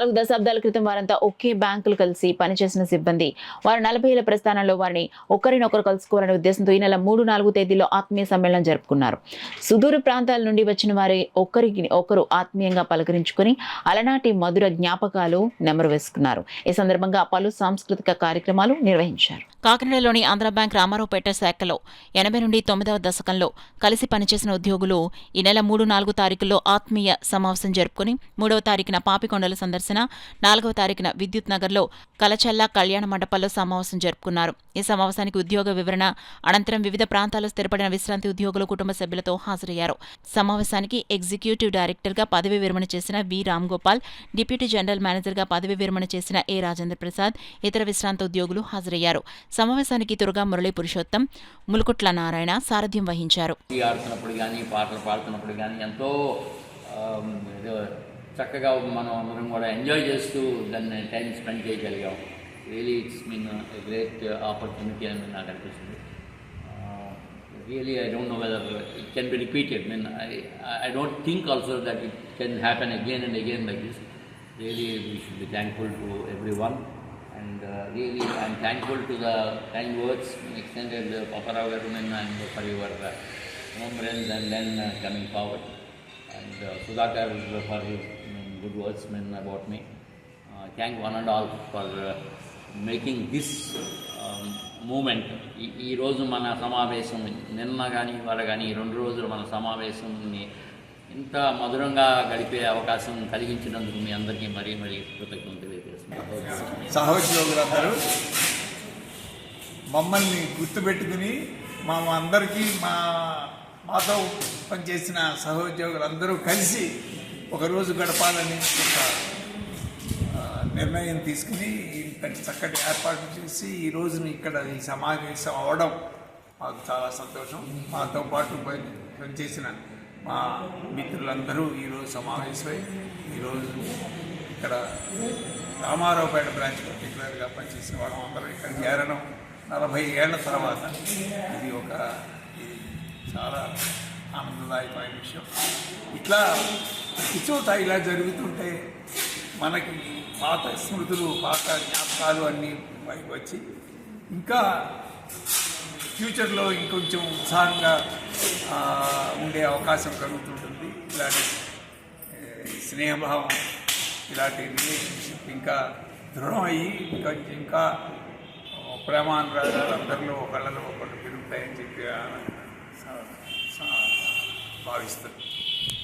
4 దశాబ్దాల క్రితం వారంతా ఒకే బ్యాంకులు కలిసి పనిచేసిన సిబ్బంది. వారు 40 ఏళ్ల ప్రస్థానంలో వారిని ఒకరినొకరు కలుసుకోవాలనే ఉద్దేశంతో ఈ నెల 3, 4 తేదీల్లో ఆత్మీయ సమ్మేళనం జరుపుకున్నారు. సుదూర ప్రాంతాల నుండి వచ్చిన వారి ఒకరికి ఒకరు ఆత్మీయంగా పలకరించుకుని అలనాటి మధుర జ్ఞాపకాలు నెమరు వేసుకున్నారు. ఈ సందర్భంగా పలు సాంస్కృతిక కార్యక్రమాలు నిర్వహించారు. కాకినాడలోని ఆంధ్ర బ్యాంక్ రామారావుపేట శాఖలో 80 నుండి 9వ దశకంలో కలిసి పనిచేసిన ఉద్యోగులు ఈ నెల 3, 4 తారీఖుల్లో ఆత్మీయ సమావేశం జరుపుకుని 3వ తారీఖున పాపికొండల సందర్శన, 4వ తారీఖున విద్యుత్ నగర్లో కలచల్ల కళ్యాణ మండపాల్లో సమావేశం జరుపుకున్నారు. ఈ సమావేశానికి ఉద్యోగ వివరణ అనంతరం వివిధ ప్రాంతాల్లో స్థిరపడిన విశ్రాంతి ఉద్యోగులు కుటుంబ సభ్యులతో హాజరయ్యారు. సమావేశానికి ఎగ్జిక్యూటివ్ డైరెక్టర్గా పదవీ విరమణ చేసిన వి. రామ్గోపాల్, డిప్యూటీ జనరల్ మేనేజర్గా పదవీ విరమణ చేసిన ఏ. రాజేంద్ర ప్రసాద్, ఇతర విశ్రాంత ఉద్యోగులు హాజరయ్యారు. సమావేశానికి తురగా మురళీ పురుషోత్తం, ములుకుట్ల నారాయణ సారథ్యం వహించారు. పాటలు పాడుతున్నప్పుడు కానీ ఎంతో చక్కగా మనం అందరం కూడా ఎంజాయ్ చేస్తూ దాన్ని టైం స్పెండ్ చేయగలిగాం. Really it's mean great opportunity అని నాకు అనిపిస్తుంది. Really I don't know whether it can be repeated. I don't think also that it can happen again and again like this. Really we should be thankful to everyone, and really I am thankful to the kind words extended Papa Rao garu and for your remembrance and then coming forward, and Sudhakar for his good words about me. Thank one and all for making this moment. ఈరోజు మన సమావేశం నిన్న కానీ ఇవాళ కానీ 2 రోజులు మన సమావేశంని ఇంత మధురంగా గడిపే అవకాశం కలిగించినందుకు మీ అందరికీ మరీ కృతజ్ఞతలు తెలియజేస్తున్నాను. సహోద్యోగులందరూ మమ్మల్ని గుర్తుపెట్టుకుని అందరికీ మాతో పనిచేసిన సహోద్యోగులందరూ కలిసి ఒకరోజు గడపాలని ఒక నిర్ణయం తీసుకుని ఇంతటి చక్కటి ఏర్పాటు చేసి ఈ రోజున ఇక్కడ ఈ సమావేశం అవడం మాకు చాలా సంతోషం. మాతో పాటు పనిచేసిన మా మిత్రులందరూ ఈరోజు సమావేశమై ఈరోజు ఇక్కడ రామారావుపేట బ్రాంచ్ పర్టికులర్గా పనిచేసిన వాళ్ళం అందరూ ఇక్కడ చేరడం 40 ఏళ్ల తర్వాత ఇది చాలా ఆనందదాయకమైన విషయం. ఇట్లా ఇచోత ఇలా జరుగుతుంటే మనకి పాత స్మృతులు, పాత జ్ఞాపకాలు అన్నీ పైకి వచ్చి ఇంకా ఫ్యూచర్లో ఇంకొంచెం ఉత్సాహంగా ఉండే అవకాశం కలుగుతుంటుంది. ఇలాంటి స్నేహభావం, ఇలాంటి రిలేషన్షిప్ ఇంకా దృఢం అయ్యి ఇంకా ప్రేమానురాగాలు అందరిలో ఒకళ్ళలో ఒకళ్ళు పెరుగుతాయని చెప్పి భావిస్తారు.